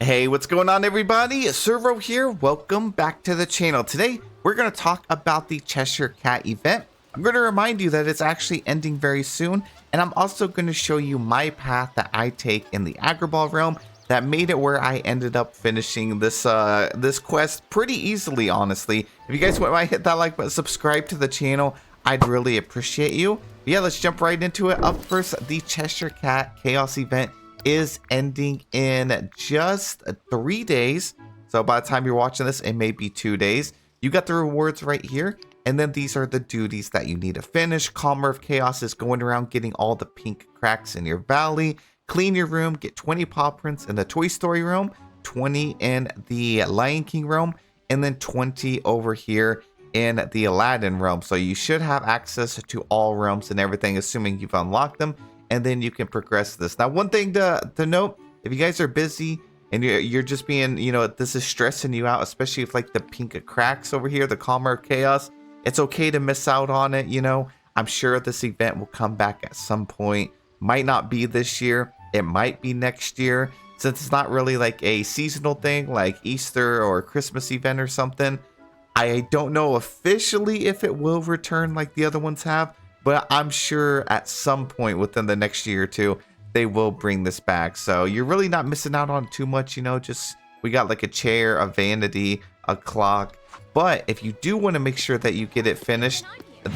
Hey, what's going on everybody? Servo here. Welcome back to the channel. Today, we're going to talk about the Cheshire Cat event. I'm going to remind you that it's actually ending very soon, and I'm also going to show you my path that I take in the Agribah realm that made it where I ended up finishing this this quest pretty easily, honestly. If you guys wouldn't mind, hit that like button, subscribe to the channel, I'd really appreciate you. But yeah, let's jump right into it. Up first, the Cheshire Cat Chaos Event is ending in just 3 days. So by the time you're watching this, it may be 2 days. You got the rewards right here. And then these are the duties that you need to finish. Calmer of Chaos is going around getting all the pink cracks in your valley. Clean your room. Get 20 paw prints in the Toy Story room. 20 in the Lion King room. And then 20 over here in the Aladdin realm. So you should have access to all realms and everything, assuming you've unlocked them. And then you can progress this. Now, one thing to note, if you guys are busy and you're just being, this is stressing you out, especially if like the pink cracks over here, the Calmer of Chaos, it's okay to miss out on it. I'm sure this event will come back at some point. Might not be this year. It might be next year. Since it's not really like a seasonal thing like Easter or a Christmas event or something. I don't know officially if it will return like the other ones have. But I'm sure at some point within the next year or two, they will bring this back. So you're really not missing out on too much, just we got like a chair, a vanity, a clock. But if you do want to make sure that you get it finished,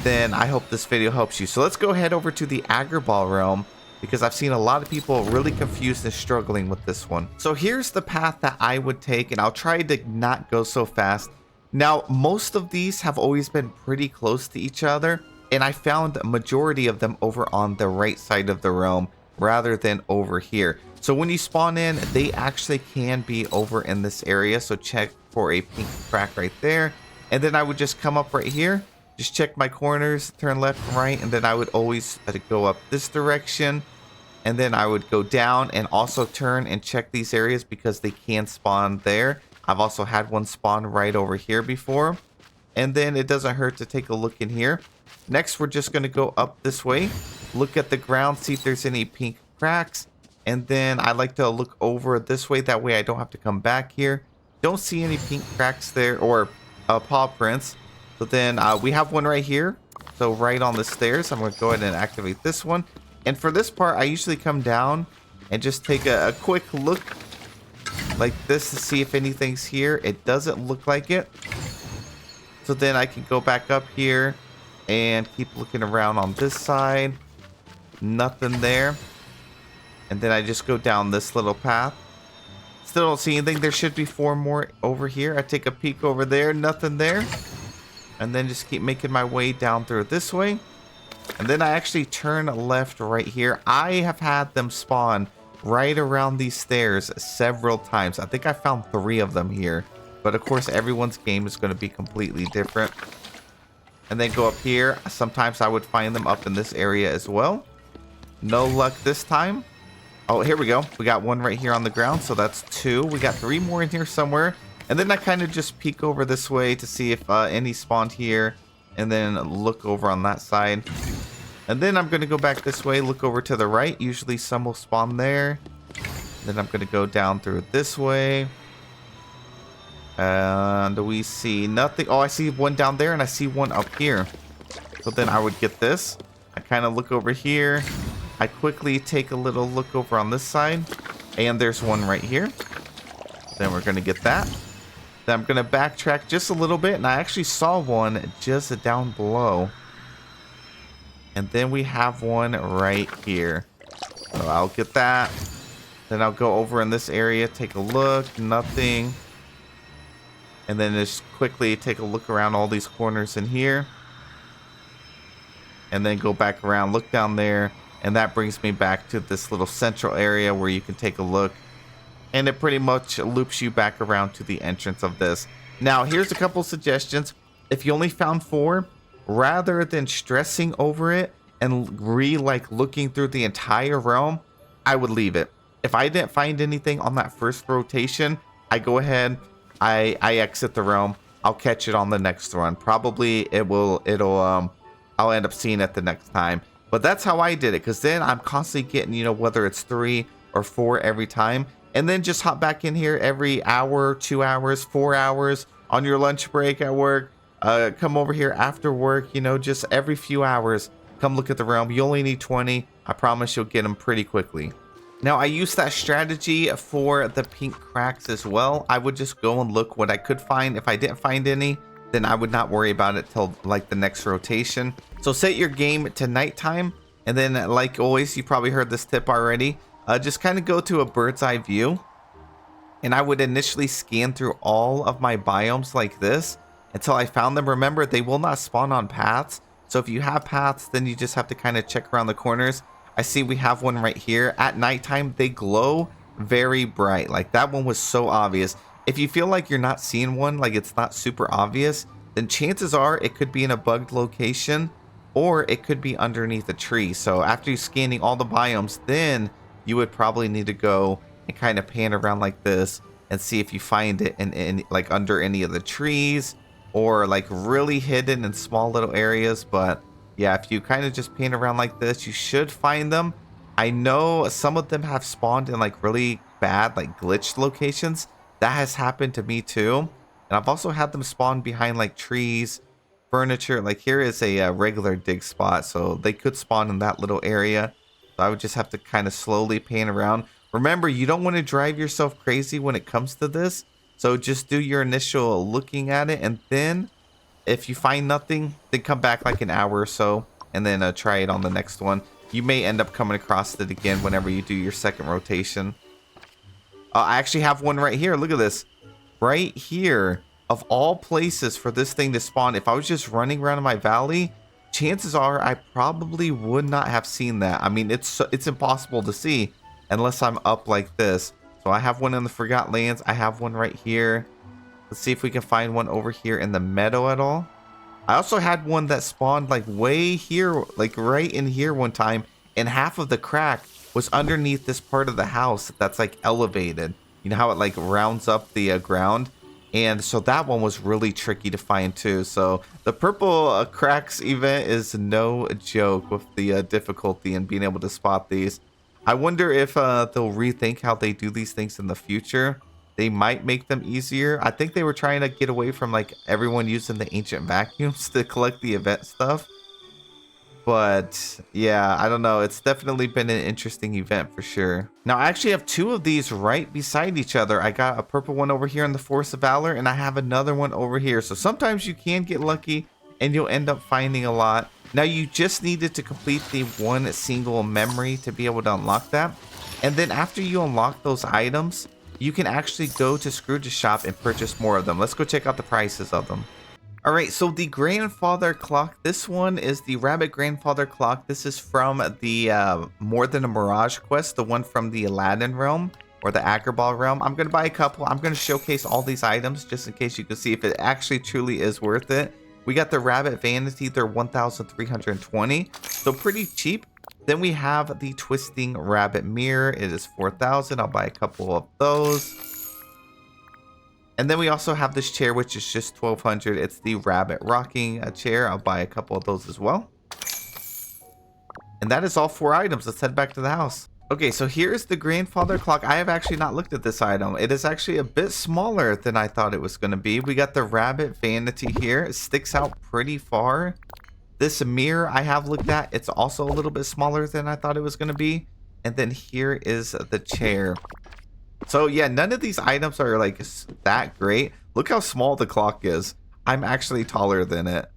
then I hope this video helps you. So let's go head over to the Agribah realm because I've seen a lot of people really confused and struggling with this one. So here's the path that I would take, and I'll try to not go so fast. Now, most of these have always been pretty close to each other. And I found a majority of them over on the right side of the realm rather than over here. So when you spawn in, they actually can be over in this area. So check for a pink crack right there. And then I would just come up right here. Just check my corners, turn left and right. And then I would always go up this direction. And then I would go down and also turn and check these areas because they can spawn there. I've also had one spawn right over here before. And then it doesn't hurt to take a look in here. Next, we're just going to go up this way, look at the ground, see if there's any pink cracks. And then I like to look over this way. That way I don't have to come back here. Don't see any pink cracks there or paw prints. So then we have one right here. So right on the stairs, I'm going to go ahead and activate this one. And for this part, I usually come down and just take a quick look like this to see if anything's here. It doesn't look like it. So then I can go back up here and keep looking around on this side. Nothing there. And then I just go down this little path. Still don't see anything. There should be 4 more over here. I take a peek over there. Nothing there. And then just keep making my way down through this way. And then I actually turn left right here. I have had them spawn right around these stairs several times. I think I found 3 of them here. But of course, everyone's game is going to be completely different. And then go up here. Sometimes I would find them up in this area as well. No luck this time. Oh, here we go. We got one right here on the ground. So that's 2. We got 3 more in here somewhere. And then I kind of just peek over this way to see if any spawned here. And then look over on that side. And then I'm going to go back this way. Look over to the right. Usually some will spawn there. Then I'm going to go down through this way. And we see nothing. Oh, I see one down there and I see one up here. So then I would get this. I kind of look over here. I quickly take a little look over on this side. And there's one right here. Then we're going to get that. Then I'm going to backtrack just a little bit. And I actually saw one just down below. And then we have one right here. So I'll get that. Then I'll go over in this area. Take a look. Nothing. And then just quickly take a look around all these corners in here. And then go back around, look down there. And that brings me back to this little central area where you can take a look. And it pretty much loops you back around to the entrance of this. Now, here's a couple suggestions. If you only found 4, rather than stressing over it and looking through the entire realm, I would leave it. If I didn't find anything on that first rotation, I go ahead, I exit the realm. I'll catch it on the next run. Probably I'll end up seeing it the next time. But that's how I did it, because then I'm constantly getting, whether it's 3 or 4 every time. and then just hop back in here every hour, 2 hours, 4 hours on your lunch break at work. Come over here after work, you know, just every few hours. Come look at the realm. You only need 20. I promise you'll get them pretty quickly. Now, I used that strategy for the pink cracks as well. I would just go and look what I could find. If I didn't find any, then I would not worry about it till like the next rotation. So set your game to nighttime. And then like always, you probably heard this tip already. Just kind of go to a bird's eye view. And I would initially scan through all of my biomes like this until I found them. Remember, they will not spawn on paths. So if you have paths, then you just have to kind of check around the corners. I see we have one right here. At nighttime, they glow very bright. Like that one was so obvious. If you feel like you're not seeing one, like it's not super obvious, then chances are it could be in a bugged location or it could be underneath a tree. So after you scanning all the biomes, then you would probably need to go and kind of pan around like this and see if you find it in like under any of the trees or like really hidden in small little areas. But yeah, if you kind of just pan around like this, you should find them. I know some of them have spawned in like really bad, like glitched locations. That has happened to me too. And I've also had them spawn behind like trees, furniture. Like here is a regular dig spot. So they could spawn in that little area. So I would just have to kind of slowly pan around. Remember, you don't want to drive yourself crazy when it comes to this. So just do your initial looking at it. And then if you find nothing, then come back like an hour or so and then try it on the next one. You may end up coming across it again whenever you do your second rotation. I actually have one right here. Look at this. Right here. Of all places for this thing to spawn, if I was just running around in my valley, chances are I probably would not have seen that. I mean, it's impossible to see unless I'm up like this. So I have one in the Forgot Lands. I have one right here. Let's see if we can find one over here in the meadow at all. I also had one that spawned like way here, like right in here one time, and half of the crack was underneath this part of the house that's like elevated. You know how it like rounds up the ground? And so that one was really tricky to find too. So the purple cracks event is no joke with the difficulty and being able to spot these. I wonder if they'll rethink how they do these things in the future. They might make them easier. I think they were trying to get away from like everyone using the ancient vacuums to collect the event stuff. But yeah, I don't know. It's definitely been an interesting event for sure. Now, I actually have two of these right beside each other. I got a purple one over here in the Force of Valor, and I have another one over here. So sometimes you can get lucky and you'll end up finding a lot. Now, you just needed to complete the one single memory to be able to unlock that. And then after you unlock those items, you can actually go to Scrooge's shop and purchase more of them. Let's go check out the prices of them. All right, so the grandfather clock, this one is the rabbit grandfather clock. This is from the More Than a Mirage quest, the one from the Aladdin realm or the Agribah realm. I'm going to buy a couple. I'm going to showcase all these items just in case you can see if it actually truly is worth it. We got the rabbit vanity, they're 1,320, so pretty cheap. Then we have the twisting rabbit mirror. It is 4,000. I'll buy a couple of those. And then we also have this chair, which is just 1,200. It's the rabbit rocking chair. I'll buy a couple of those as well. And that is all 4 items. Let's head back to the house. Okay, so here's the grandfather clock. I have actually not looked at this item. It is actually a bit smaller than I thought it was going to be. We got the rabbit vanity here. It sticks out pretty far. This mirror I have looked at, it's also a little bit smaller than I thought it was going to be. And then here is the chair. So yeah, none of these items are like that great. Look how small the clock is. I'm actually taller than it.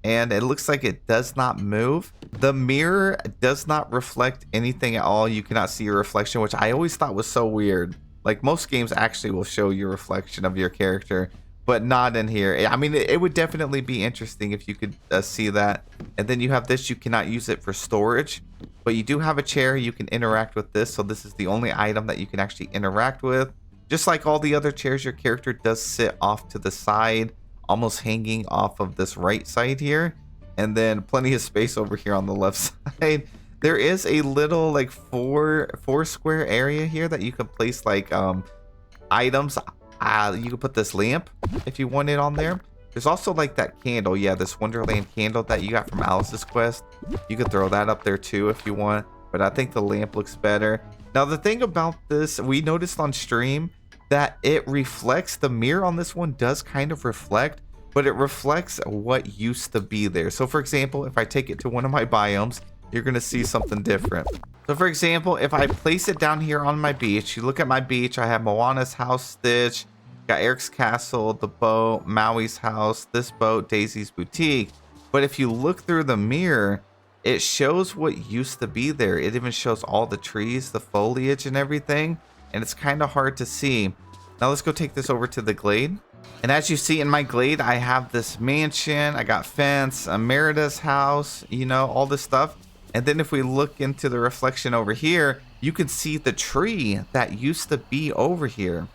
And it looks like it does not move. The mirror does not reflect anything at all. You cannot see your reflection, which I always thought was so weird. Like most games actually will show your reflection of your character, but not in here. I mean, it would definitely be interesting if you could see that. And then you have this, you cannot use it for storage, but you do have a chair. You can interact with this. So this is the only item that you can actually interact with. Just like all the other chairs, your character does sit off to the side, almost hanging off of this right side here. And then plenty of space over here on the left side. There is a little like four square area here that you can place like items. You can put this lamp if you want it on there. There's also like that candle. Yeah, this Wonderland candle that you got from Alice's quest. You could throw that up there too if you want. But I think the lamp looks better. Now, the thing about this, we noticed on stream that it reflects, the mirror on this one does kind of reflect, but it reflects what used to be there. So for example, if I take it to one of my biomes, you're gonna see something different. So for example, if I place it down here on my beach, you look at my beach, I have Moana's house, Stitch, got Eric's castle, the boat, Maui's house, this boat, Daisy's boutique. But if you look through the mirror, it shows what used to be there. It even shows all the trees, the foliage and everything. And it's kind of hard to see. Now let's go take this over to the glade. And as you see in my glade, I have this mansion, I got fence, a Merida's house, you know, all this stuff. And then if we look into the reflection over here, you can see the tree that used to be over here.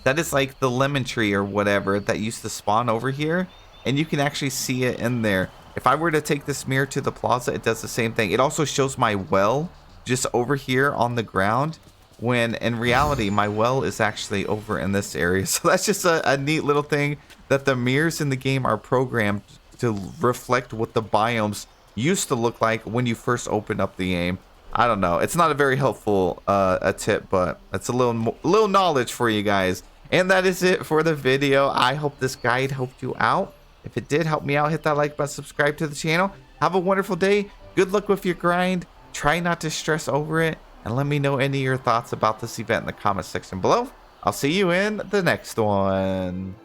That is like the lemon tree or whatever that used to spawn over here. And you can actually see it in there. If I were to take this mirror to the plaza, it does the same thing. It also shows my well just over here on the ground, when in reality, my well is actually over in this area. So that's just a neat little thing that the mirrors in the game are programmed to reflect what the biomes used to look like when you first open up the game. I don't know. It's not a very helpful a tip, but it's a little knowledge for you guys. And that is it for the video. I hope this guide helped you out. If it did help me out, hit that like button, subscribe to the channel. Have a wonderful day. Good luck with your grind. Try not to stress over it. And let me know any of your thoughts about this event in the comment section below. I'll see you in the next one.